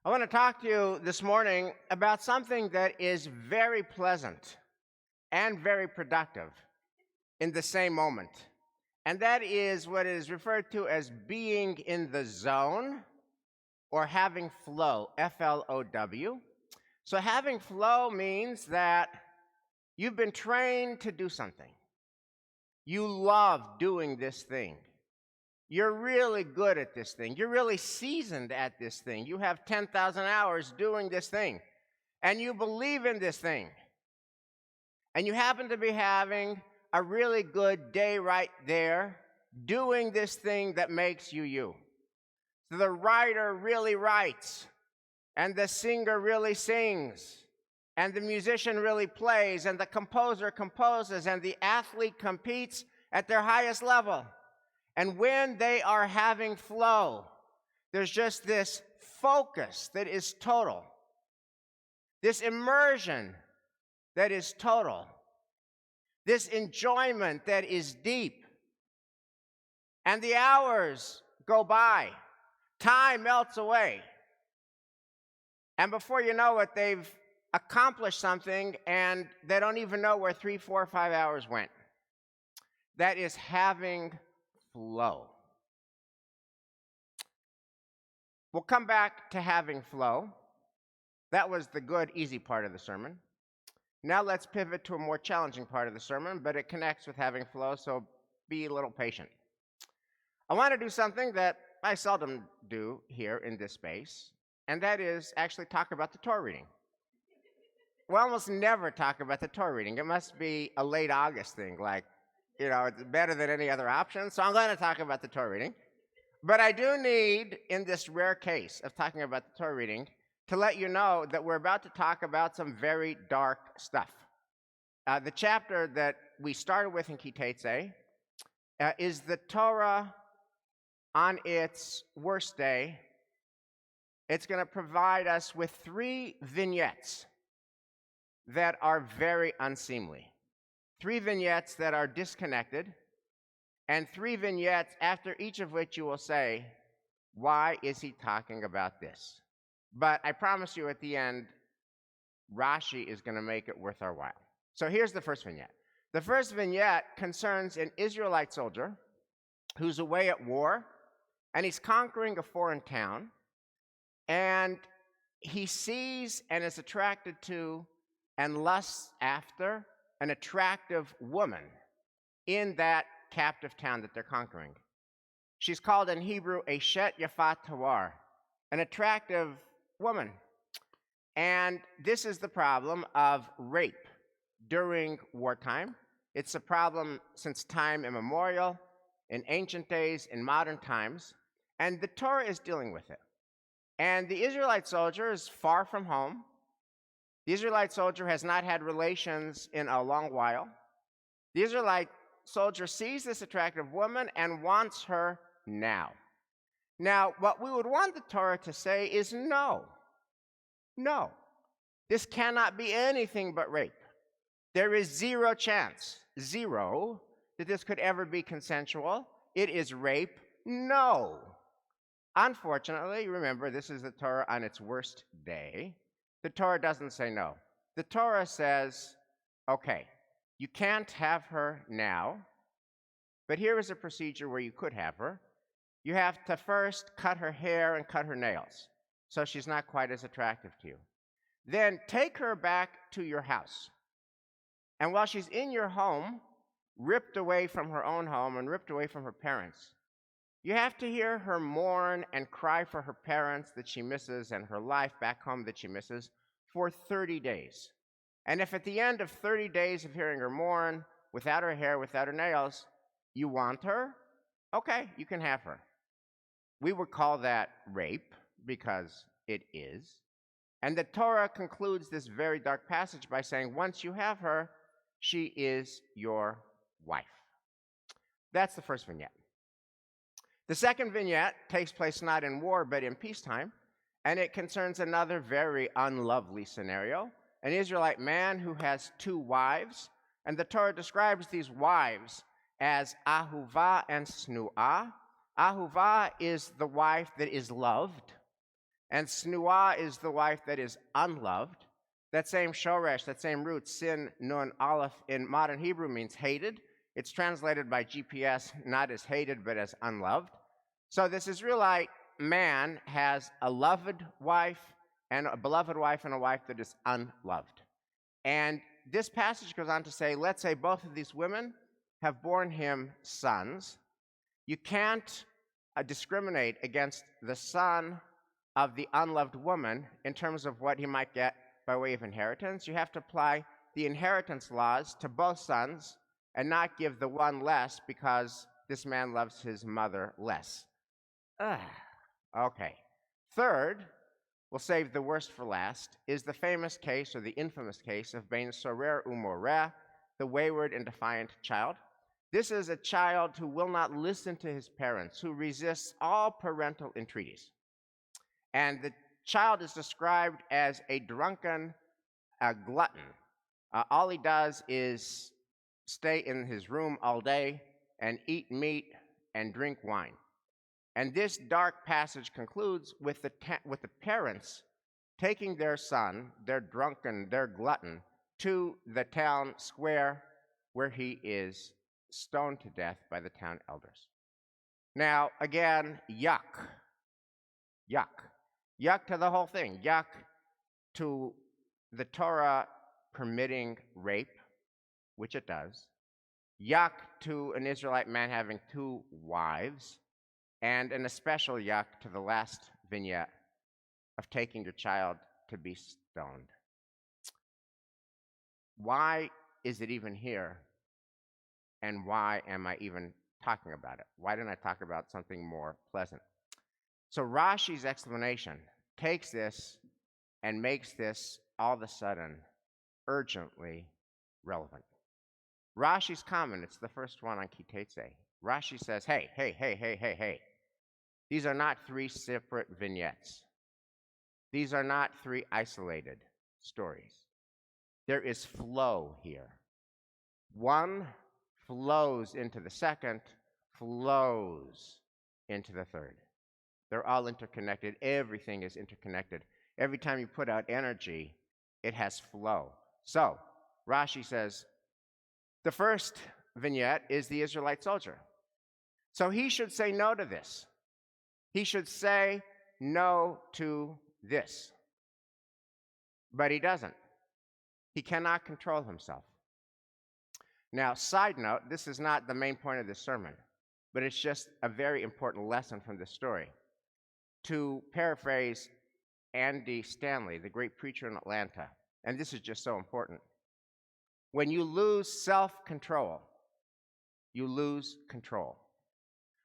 I want to talk to you this morning about something that is very pleasant and very productive in the same moment. And that is what is referred to as being in the zone or having flow, F-L-O-W. So having flow means that you've been trained to do something. You love doing this thing. You're really good at this thing. You're really seasoned at this thing. You have 10,000 hours doing this thing. And you believe in this thing. And you happen to be having a really good day right there doing this thing that makes you you. So the writer really writes, and the singer really sings, and the musician really plays, and the composer composes, and the athlete competes at their highest level. And when they are having flow, there's just this focus that is total, this immersion that is total, this enjoyment that is deep. And the hours go by, time melts away. And before you know it, they've accomplished something and they don't even know where 3, 4, 5 hours went. That is having flow. We'll come back to having flow. That was the good, easy part of the sermon. Now let's pivot to a more challenging part of the sermon, but it connects with having flow, so be a little patient. I want to do something that I seldom do here in this space, and that is actually talk about the Torah reading. We almost never talk about the Torah reading. It must be a late August thing, like, it's better than any other option, so I'm going to talk about the Torah reading. But I do need, in this rare case of talking about the Torah reading, to let you know that we're about to talk about some very dark stuff. The chapter that we started with in Kitetse is the Torah on its worst day. It's going to provide us with 3 vignettes that are very unseemly. 3 vignettes that are disconnected, and 3 vignettes after each of which you will say, why is he talking about this? But I promise you at the end, Rashi is going to make it worth our while. So here's the first vignette. The first vignette concerns an Israelite soldier who's away at war, and he's conquering a foreign town, and he sees and is attracted to and lusts after an attractive woman in that captive town that they're conquering. She's called in Hebrew a Shet Yafat Tawar, an attractive woman. And this is the problem of rape during wartime. It's a problem since time immemorial, in ancient days, in modern times, and the Torah is dealing with it. And the Israelite soldier is far from home. The Israelite soldier has not had relations in a long while. The Israelite soldier sees this attractive woman and wants her now. Now, what we would want the Torah to say is no. No. This cannot be anything but rape. There is 0 chance, 0, that this could ever be consensual. It is rape. No. Unfortunately, remember, this is the Torah on its worst day. The Torah doesn't say no. The Torah says, okay, you can't have her now, but here is a procedure where you could have her. You have to first cut her hair and cut her nails, so she's not quite as attractive to you. Then take her back to your house. And while she's in your home, ripped away from her own home and ripped away from her parents, you have to hear her mourn and cry for her parents that she misses and her life back home that she misses for 30 days. And if at the end of 30 days of hearing her mourn, without her hair, without her nails, you want her, okay, you can have her. We would call that rape because it is. And the Torah concludes this very dark passage by saying, once you have her, she is your wife. That's the first vignette. The second vignette takes place not in war, but in peacetime, and it concerns another very unlovely scenario, an Israelite man who has 2 wives, and the Torah describes these wives as Ahuvah and Snu'ah. Ahuvah is the wife that is loved, And snua is the wife that is unloved. That same shoresh, that same root, sin, nun, aleph, in modern Hebrew means hated. It's translated by GPS not as hated, but as unloved. So this Israelite man has a beloved wife and a wife that is unloved. And this passage goes on to say, let's say both of these women have borne him sons. You can't discriminate against the son of the unloved woman in terms of what he might get by way of inheritance. You have to apply the inheritance laws to both sons and not give the one less because this man loves his mother less. Okay. Third, we'll save the worst for last, is the famous case or the infamous case of Ben Sorer Umoreh, the wayward and defiant child. This is a child who will not listen to his parents, who resists all parental entreaties. And the child is described as a drunken glutton. All he does is stay in his room all day and eat meat and drink wine. And this dark passage concludes with the parents taking their son, their glutton, to the town square where he is stoned to death by the town elders. Now, again, yuck. Yuck. Yuck to the whole thing. Yuck to the Torah permitting rape, which it does. Yuck to an Israelite man having 2 wives. And an especial yuck to the last vignette of taking your child to be stoned. Why is it even here? And why am I even talking about it? Why didn't I talk about something more pleasant? So Rashi's explanation takes this and makes this all of a sudden urgently relevant. Rashi's comment, it's the first one on Kitetse. Rashi says, hey. These are not 3 separate vignettes. These are not 3 isolated stories. There is flow here. One flows into the second, flows into the third. They're all interconnected. Everything is interconnected. Every time you put out energy, it has flow. So, Rashi says, the first vignette is the Israelite soldier. So he should say no to this. He should say no to this. But he doesn't. He cannot control himself. Now, side note, this is not the main point of this sermon, but it's just a very important lesson from this story. To paraphrase Andy Stanley, the great preacher in Atlanta, and this is just so important. When you lose self-control, you lose control.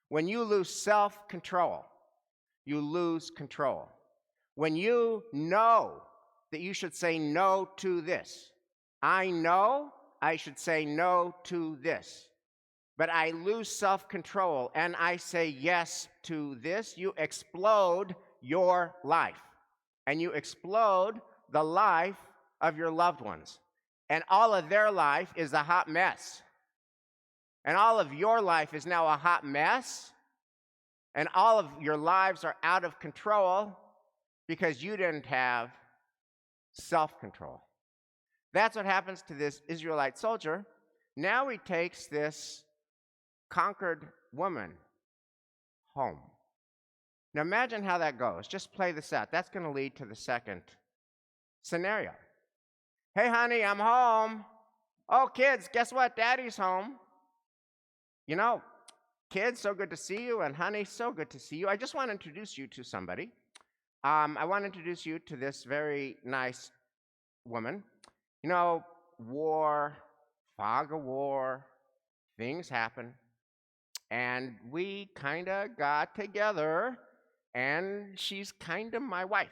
When you lose self-control, you lose control. When you know that you should say no to this, I know I should say no to this, but I lose self-control and I say yes to this, you explode your life. And you explode the life of your loved ones. And all of their life is a hot mess. And all of your life is now a hot mess. And all of your lives are out of control because you didn't have self-control. That's what happens to this Israelite soldier. Now he takes this conquered woman home. Now imagine how that goes. Just play this out. That's going to lead to the second scenario. Hey, honey, I'm home. Oh, kids, guess what? Daddy's home. You know, kids, so good to see you, and honey, so good to see you. I just want to introduce you to somebody. I want to introduce you to this very nice woman. You know, war, fog of war, things happen, and we kind of got together, and she's kind of my wife.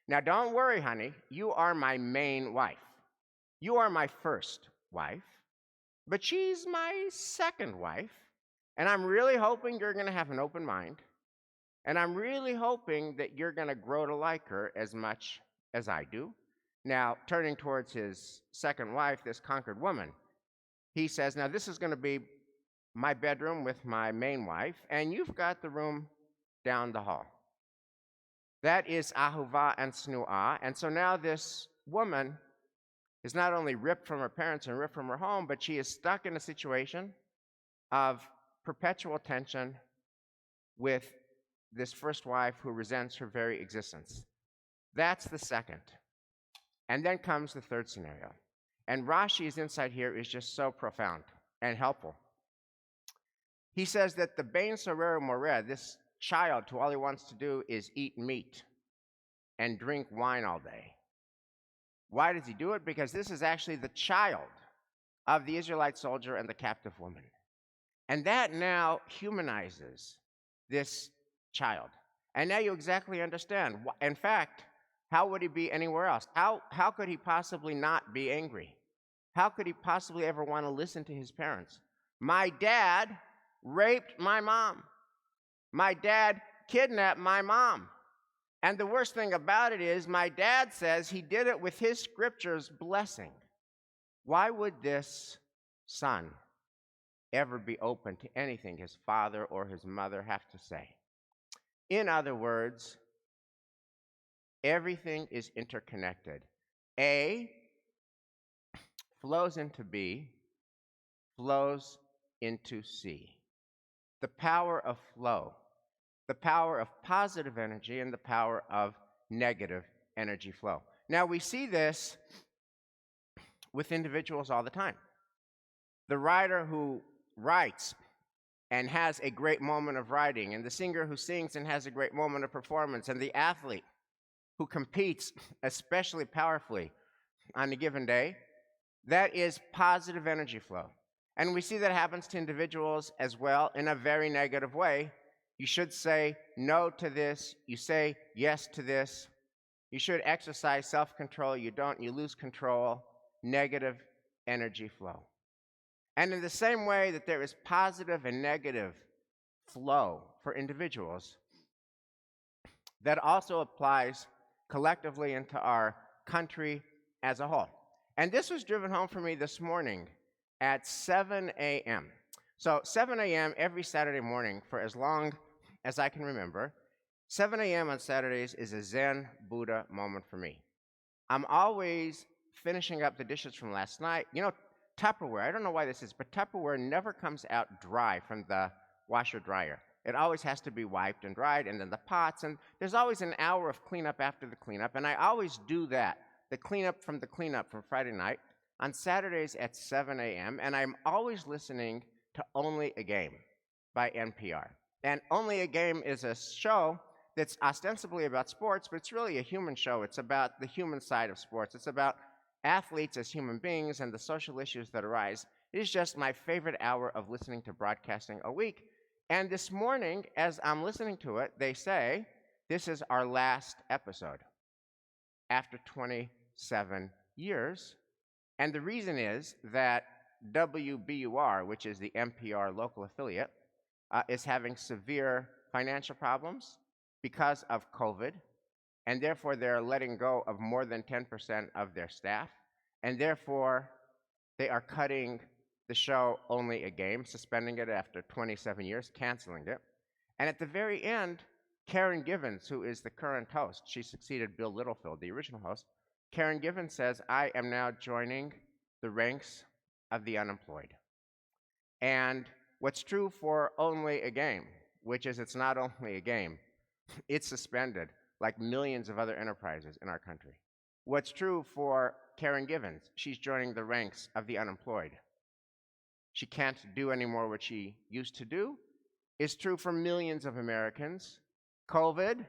Now, don't worry, honey. You are my main wife. You are my first wife, but she's my second wife, and I'm really hoping you're going to have an open mind, and I'm really hoping that you're going to grow to like her as much as I do. Now, turning towards his second wife, this conquered woman, he says, now this is going to be my bedroom with my main wife, and you've got the room down the hall. That is ahuvah and snu'ah. And so now this woman is not only ripped from her parents and ripped from her home, but she is stuck in a situation of perpetual tension with this first wife who resents her very existence. That's the second. And then comes the third scenario. And Rashi's insight here is just so profound and helpful. He says that the Bain Sorero Moreh, this child who all he wants to do is eat meat and drink wine all day. Why does he do it? Because this is actually the child of the Israelite soldier and the captive woman. And that now humanizes this child. And now you exactly understand. In fact, how would he be anywhere else? How could he possibly not be angry? How could he possibly ever want to listen to his parents? My dad raped my mom. My dad kidnapped my mom. And the worst thing about it is my dad says he did it with his scripture's blessing. Why would this son ever be open to anything his father or his mother have to say? In other words, everything is interconnected. A flows into B, flows into C. The power of flow, the power of positive energy, and the power of negative energy flow. Now, we see this with individuals all the time. The writer who writes and has a great moment of writing, and the singer who sings and has a great moment of performance, and the athlete who competes especially powerfully on a given day, that is positive energy flow. And we see that happens to individuals as well in a very negative way. You should say no to this. You say yes to this. You should exercise self-control. You don't, you lose control. Negative energy flow. And in the same way that there is positive and negative flow for individuals, that also applies collectively into our country as a whole. And this was driven home for me this morning at 7 a.m. So 7 a.m. every Saturday morning for as long as I can remember, 7 a.m. on Saturdays is a Zen Buddha moment for me. I'm always finishing up the dishes from last night. You know, Tupperware, I don't know why this is, but Tupperware never comes out dry from the washer dryer. It always has to be wiped and dried, and then the pots, and there's always an hour of cleanup after the cleanup, and I always do that, the cleanup from Friday night, on Saturdays at 7 a.m., and I'm always listening to Only a Game by NPR. And Only a Game is a show that's ostensibly about sports, but it's really a human show. It's about the human side of sports. It's about athletes as human beings and the social issues that arise. It is just my favorite hour of listening to broadcasting a week. And this morning, as I'm listening to it, they say, this is our last episode after 27 years. And the reason is that WBUR, which is the NPR local affiliate, is having severe financial problems because of COVID, and therefore they're letting go of more than 10% of their staff, and therefore they are cutting the show Only a Game, suspending it after 27 years, canceling it. And at the very end, Karen Givens, who is the current host, she succeeded Bill Littlefield, the original host, Karen Givens says, I am now joining the ranks of the unemployed. And what's true for Only a Game, which is it's not only a game, it's suspended like millions of other enterprises in our country. What's true for Karen Givens, she's joining the ranks of the unemployed. She can't do anymore what she used to do. It's true for millions of Americans. COVID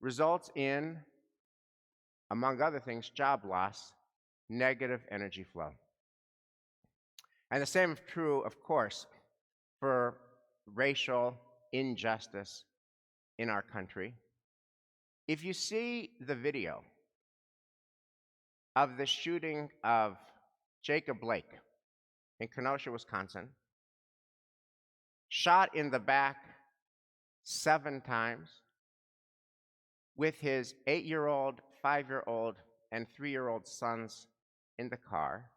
results in, among other things, job loss, negative energy flow. And the same is true, of course, for racial injustice in our country. If you see the video of the shooting of Jacob Blake in Kenosha, Wisconsin, shot in the back 7 times with his 8-year-old, 5-year-old, and 3-year-old sons in the car,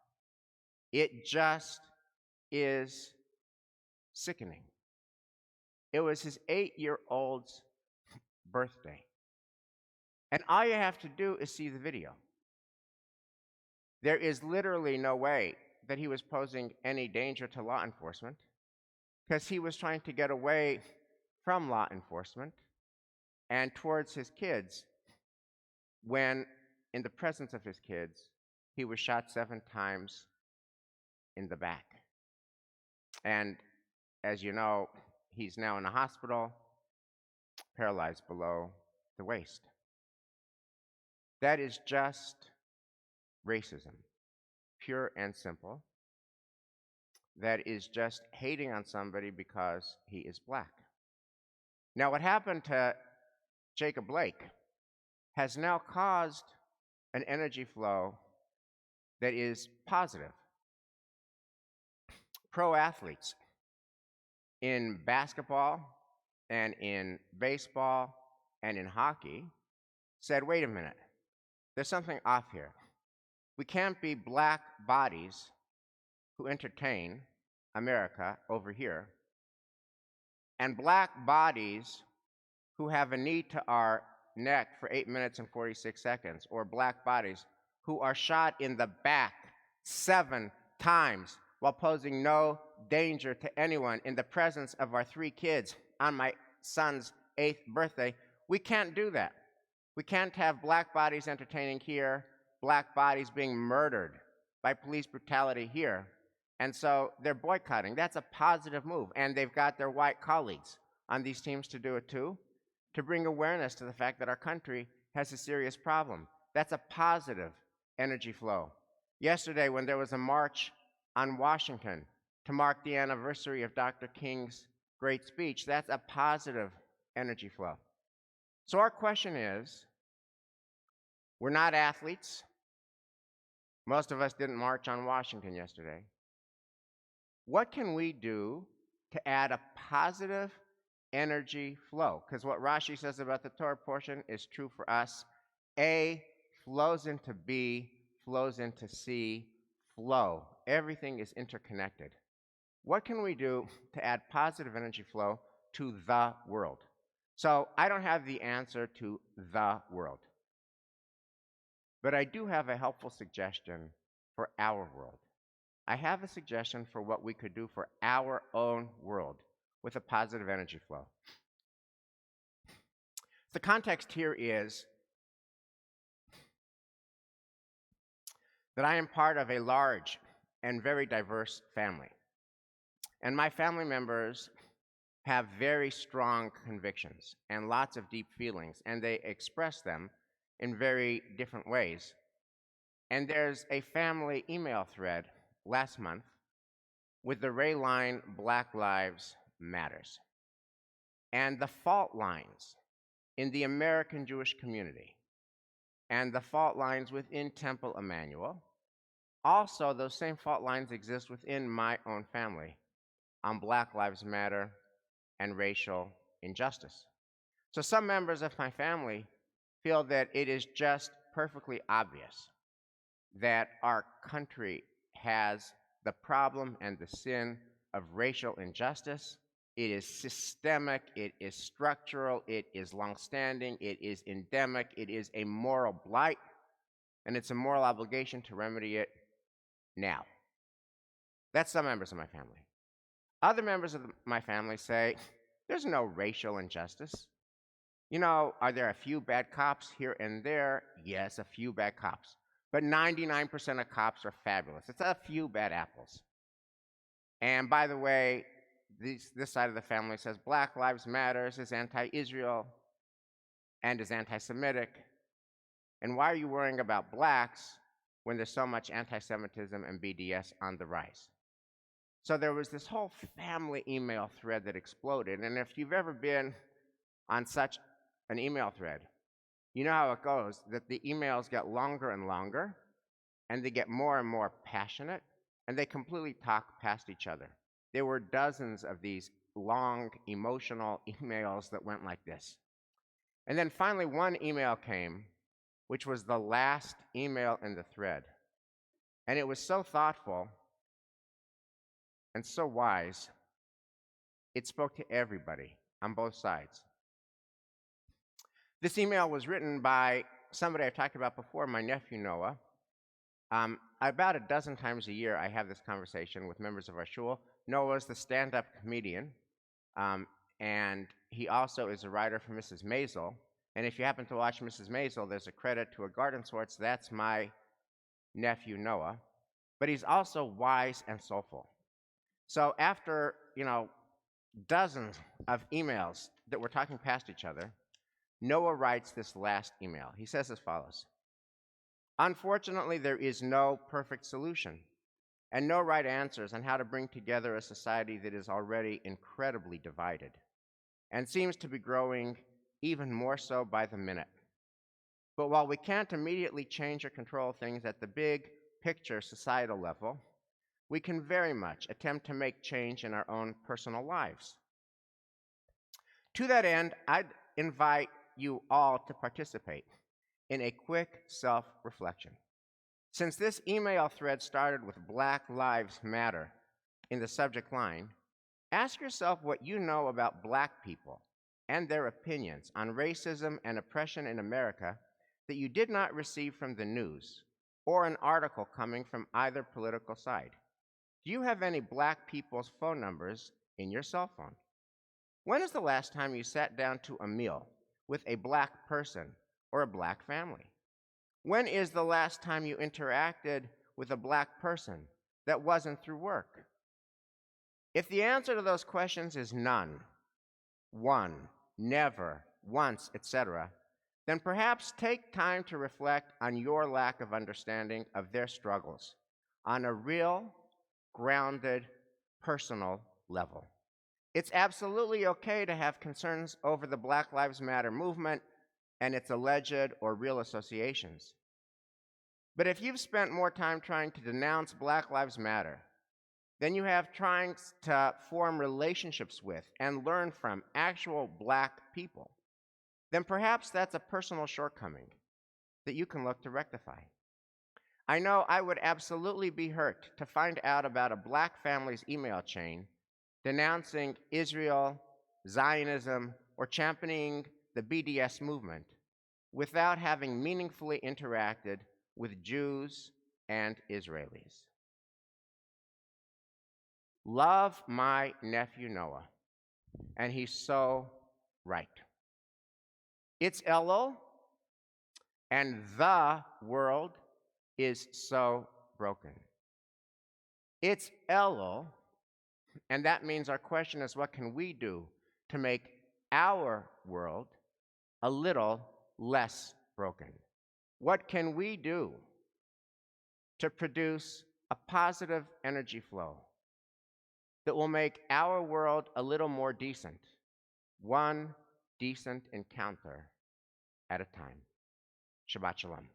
it just is sickening. It was his 8-year-old's birthday. And all you have to do is see the video. There is literally no way that he was posing any danger to law enforcement because he was trying to get away from law enforcement and towards his kids when, in the presence of his kids, he was shot 7 times in the back. And as you know, he's now in a hospital, paralyzed below the waist. That is just racism, pure and simple. That is just hating on somebody because he is black. Now, what happened to Jacob Blake has now caused an energy flow that is positive. Pro athletes in basketball and in baseball and in hockey said, wait a minute, there's something off here. We can't be black bodies who entertain America over here and black bodies who have a knee to our neck for 8 minutes and 46 seconds, or black bodies who are shot in the back 7 times while posing no danger to anyone in the presence of our 3 kids on my son's 8th birthday. We can't do that. We can't have black bodies entertaining here, black bodies being murdered by police brutality here. And so they're boycotting. That's a positive move. And they've got their white colleagues on these teams to do it too, to bring awareness to the fact that our country has a serious problem. That's a positive energy flow. Yesterday, when there was a march on Washington to mark the anniversary of Dr. King's great speech, that's a positive energy flow. So our question is, we're not athletes. Most of us didn't march on Washington yesterday. What can we do to add a positive energy flow? Because what Rashi says about the Torah portion is true for us. A flows into B, flows into C, flow. Everything is interconnected. What can we do to add positive energy flow to the world? So I don't have the answer to the world, but I do have a helpful suggestion for our world. I have a suggestion for what we could do for our own world with a positive energy flow. The context here is that I am part of a large and very diverse family. And my family members have very strong convictions and lots of deep feelings, and they express them in very different ways. And there's a family email thread last month with the Ray line, Black Lives Matters. And the fault lines in the American Jewish community and the fault lines within Temple Emmanuel, also those same fault lines exist within my own family on Black Lives Matter and racial injustice. So some members of my family feel that it is just perfectly obvious that our country has the problem and the sin of racial injustice. It is systemic, it is structural, it is longstanding, it is endemic, it is a moral blight, and it's a moral obligation to remedy it now. That's some members of my family. Other members of my family say, there's no racial injustice. You know, are there a few bad cops here and there? Yes, a few bad cops. But 99% of cops are fabulous. It's a few bad apples. And by the way, this side of the family says Black Lives Matter is anti-Israel and is anti-Semitic. And why are you worrying about blacks when there's so much anti-Semitism and BDS on the rise? So there was this whole family email thread that exploded. And if you've ever been on such an email thread, you know how it goes, that the emails get longer and longer, and they get more and more passionate, and they completely talk past each other. There were dozens of these long, emotional emails that went like this. And then finally one email came, which was the last email in the thread. And it was so thoughtful and so wise, it spoke to everybody on both sides. This email was written by somebody I've talked about before, my nephew Noah. About a dozen times a year, I have this conversation with members of our shul. Noah's the stand-up comedian, and he also is a writer for Mrs. Maisel. And if you happen to watch Mrs. Maisel, there's a credit to a Gardenswartz. That's my nephew Noah. But he's also wise and soulful. So after, dozens of emails that were talking past each other, Noah writes this last email. He says as follows: "Unfortunately, there is no perfect solution and no right answers on how to bring together a society that is already incredibly divided and seems to be growing even more so by the minute. But while we can't immediately change or control things at the big picture societal level, we can very much attempt to make change in our own personal lives. To that end, I'd invite you all to participate in a quick self-reflection. Since this email thread started with Black Lives Matter in the subject line, ask yourself what you know about Black people and their opinions on racism and oppression in America that you did not receive from the news or an article coming from either political side. Do you have any Black people's phone numbers in your cell phone? When is the last time you sat down to a meal with a Black person or a Black family? When is the last time you interacted with a Black person that wasn't through work? If the answer to those questions is none, one, never, once, etc., then perhaps take time to reflect on your lack of understanding of their struggles on a real, grounded, personal level. It's absolutely okay to have concerns over the Black Lives Matter movement and its alleged or real associations. But if you've spent more time trying to denounce Black Lives Matter than you have trying to form relationships with and learn from actual Black people, then perhaps that's a personal shortcoming that you can look to rectify. I know I would absolutely be hurt to find out about a Black family's email chain denouncing Israel, Zionism, or championing the BDS movement without having meaningfully interacted with Jews and Israelis. Love my nephew Noah, and he's so right. It's Elul, and the world is so broken. It's Elul, and that means our question is, what can we do to make our world a little less broken? What can we do to produce a positive energy flow that will make our world a little more decent, one decent encounter at a time? Shabbat Shalom.